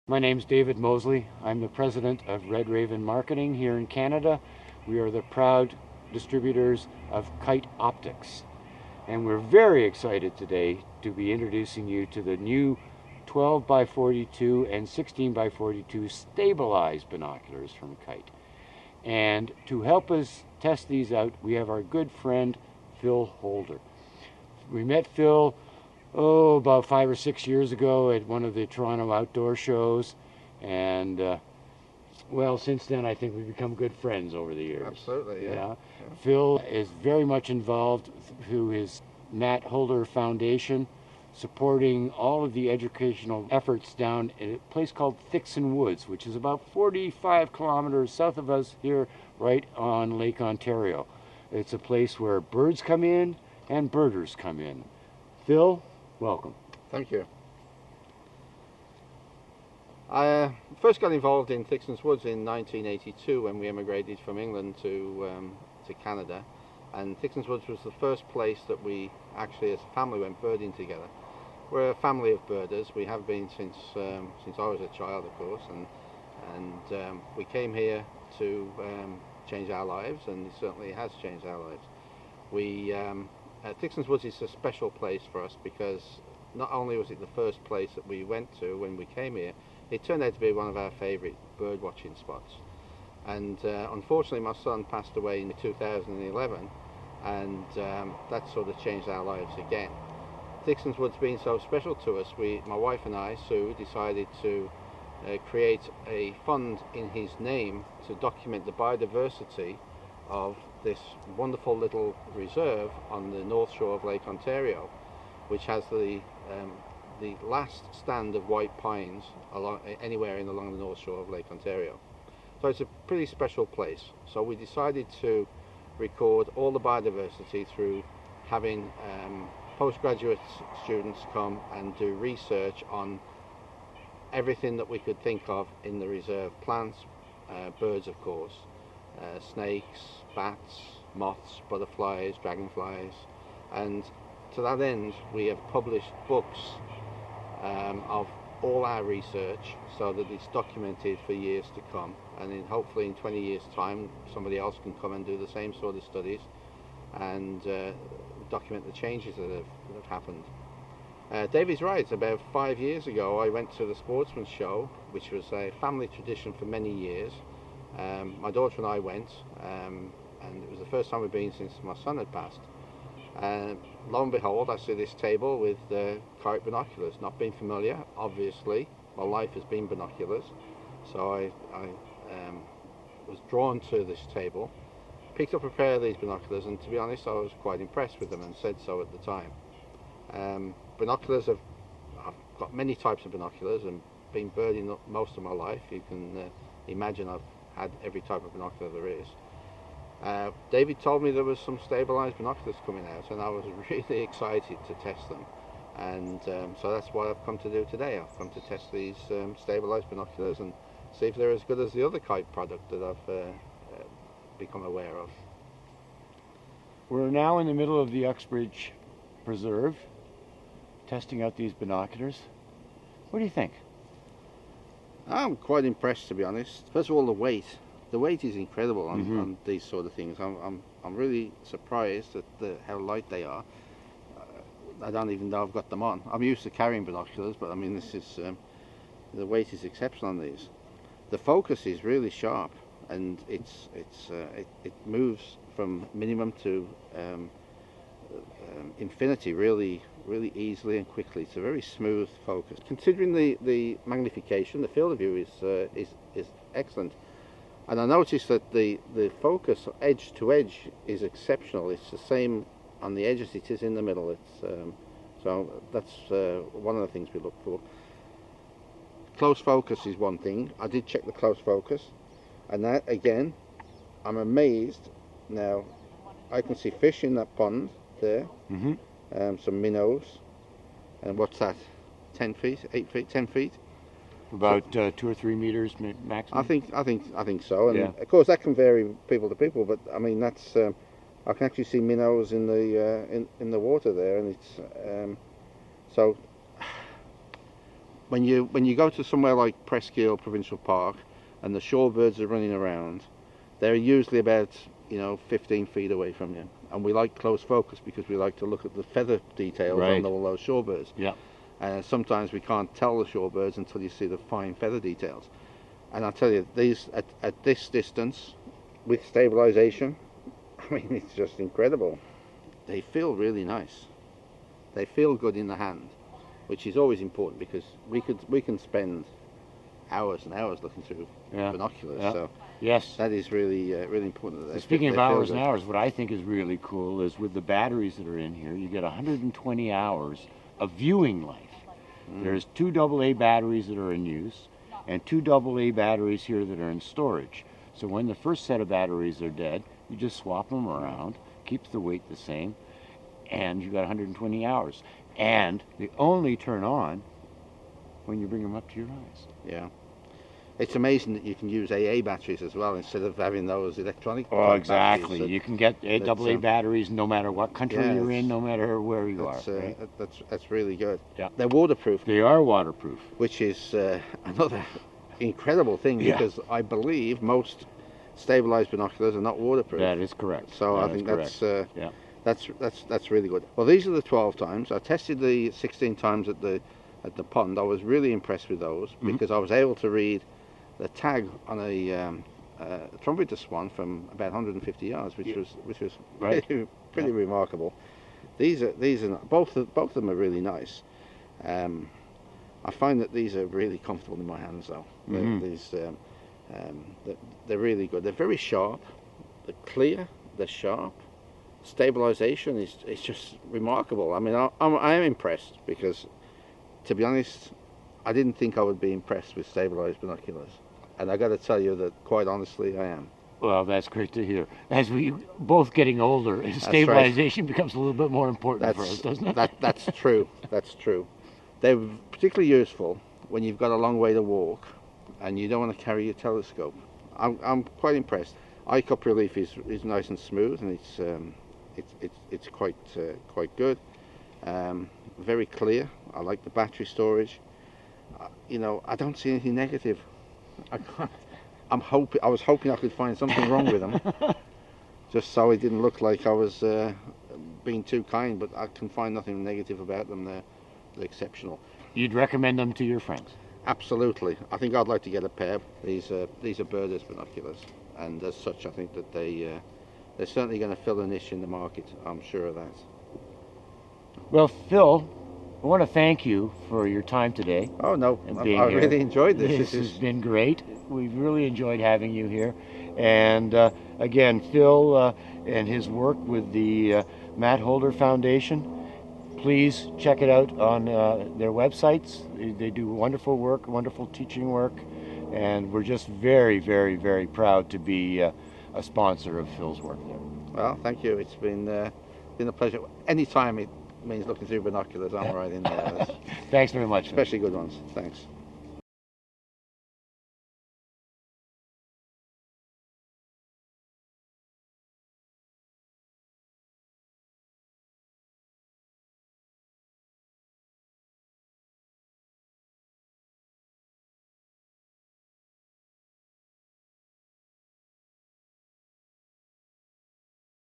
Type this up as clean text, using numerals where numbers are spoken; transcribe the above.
My name's David Moseley. I'm the president of Red Raven Marketing here in Canada. We are the proud distributors of Kite Optics. And we're very excited today to be introducing you to the new 12x42 and 16x42 stabilized binoculars from Kite. And to help us test these out, we have our good friend Phill Holder. We met Phill about 5 or 6 years ago at one of the Toronto outdoor shows, and well, since then I think we've become good friends over the years. Absolutely, yeah. Phill is very much involved through his Matt Holder Foundation, supporting all of the educational efforts down at a place called Thixon Woods, which is about 45 kilometers south of us here, right on Lake Ontario. It's a place where birds come in and birders come in. Phill, welcome. Thank you. I first got involved in Thixon's Woods in 1982 when we emigrated from England to Canada, and Thixon's Woods was the first place that we actually as a family went birding together. We're a family of birders. We have been since I was a child, of course, and we came here to change our lives, and it certainly has changed our lives. Thixon's Woods is a special place for us because not only was it the first place that we went to when we came here, it turned out to be one of our favourite bird watching spots. And unfortunately my son passed away in 2011, and that sort of changed our lives again. Thixon's Woods being so special to us, my wife and I, Sue, decided to create a fund in his name to document the biodiversity of this wonderful little reserve on the north shore of Lake Ontario, which has the last stand of white pines anywhere along the north shore of Lake Ontario. So it's a pretty special place. So we decided to record all the biodiversity through having postgraduate students come and do research on everything that we could think of in the reserve: plants, birds of course, snakes, bats, moths, butterflies, dragonflies, and to that end we have published books of all our research so that it's documented for years to come, and hopefully in 20 years time somebody else can come and do the same sort of studies and document the changes that have happened. David's right. About 5 years ago I went to the Sportsman's Show, which was a family tradition for many years. My daughter and I went, and it was the first time we'd been since my son had passed. Lo and behold, I see this table with Kite binoculars. Not being familiar, obviously. My life has been binoculars, so I was drawn to this table, picked up a pair of these binoculars, and to be honest I was quite impressed with them and said so at the time. Binoculars, I've got many types of binoculars and been birding most of my life. You can imagine I've had every type of binocular there is. David told me there was some stabilized binoculars coming out, and I was really excited to test them, and so that's what I've come to do today. I've come to test these stabilized binoculars and see if they're as good as the other Kite product that I've become aware of. We're now in the middle of the Uxbridge Preserve, testing out these binoculars. What do you think? I'm quite impressed, to be honest. First of all, the weight. The weight is incredible on these sort of things. I'm really surprised at how light they are. I don't even know I've got them on. I'm used to carrying binoculars, but I mean this is the weight is exceptional on these. The focus is really sharp, and it moves from minimum to infinity really easily and quickly. It's a very smooth focus. Considering the magnification, the field of view is excellent. And I noticed that the focus edge to edge is exceptional. It's the same on the edge as it is in the middle. It's so that's one of the things we look for. Close focus is one thing. I did check the close focus, and that again, I'm amazed. Now I can see fish in that pond there, some minnows, and what's that? 10 feet, 8 feet, 10 feet. About 2 or 3 meters maximum. I think so, and of course that can vary people to people. But I mean that's I can actually see minnows in the water there, and it's so when you go to somewhere like Presqu'île Provincial Park and the shorebirds are running around, they're usually about 15 feet away from you, and we like close focus because we like to look at the feather details on all those shorebirds. Yeah. And sometimes we can't tell the shorebirds until you see the fine feather details. And I'll tell you, these at this distance with stabilization, I mean, it's just incredible. They feel really nice. They feel good in the hand, which is always important because we can spend hours and hours looking through binoculars. Yeah. So yes, that is really really important. So speaking of hours and hours, what I think is really cool is with the batteries that are in here, you get 120 hours of viewing life. There's 2 AA batteries that are in use and 2 AA batteries here that are in storage. So when the first set of batteries are dead, you just swap them around, keeps the weight the same, and you got 120 hours. And they only turn on when you bring them up to your eyes. Yeah. It's amazing that you can use AA batteries as well instead of having those electronic exactly. batteries. You can get AA batteries no matter what country you're in, no matter where you are. Right? That's really good. Yeah. They're waterproof. They are waterproof. Which is another incredible thing because I believe most stabilized binoculars are not waterproof. That is correct. So I think that's really good. Well, these are the 12 times. I tested the 16 times at the pond. I was really impressed with those because I was able to read the tag on a trumpeter swan from about 150 yards, which was pretty remarkable. These are both of them are really nice. I find that these are really comfortable in my hands, though. They're really good. They're very sharp. They're clear. They're sharp. Stabilization is just remarkable. I mean, I am impressed because, to be honest, I didn't think I would be impressed with stabilized binoculars, and I got to tell you that quite honestly, I am. Well, that's great to hear. As we both getting older, stabilization becomes a little bit more important for us, doesn't it? That's true. That's true. They're particularly useful when you've got a long way to walk and you don't want to carry your telescope. I'm quite impressed. Eye cup relief is nice and smooth, and it's quite good. Very clear. I like the battery storage. I don't see anything negative. I was hoping I could find something wrong with them, just so it didn't look like I was being too kind. But I can find nothing negative about them. They're exceptional. You'd recommend them to your friends? Absolutely. I think I'd like to get a pair. These are birders binoculars, and as such, I think that they're certainly going to fill a niche in the market. I'm sure of that. Well, Phil, I want to thank you for your time today. Oh no, I really enjoyed this. This has been great. We've really enjoyed having you here. And again, Phil and his work with the Matt Holder Foundation, please check it out on their websites. They do wonderful work, wonderful teaching work, and we're just very, very, very proud to be a sponsor of Phil's work there. Well, thank you. It's been a pleasure. Anytime it means looking through binoculars, I'm right in there. Thanks very much. Especially good ones. Thanks.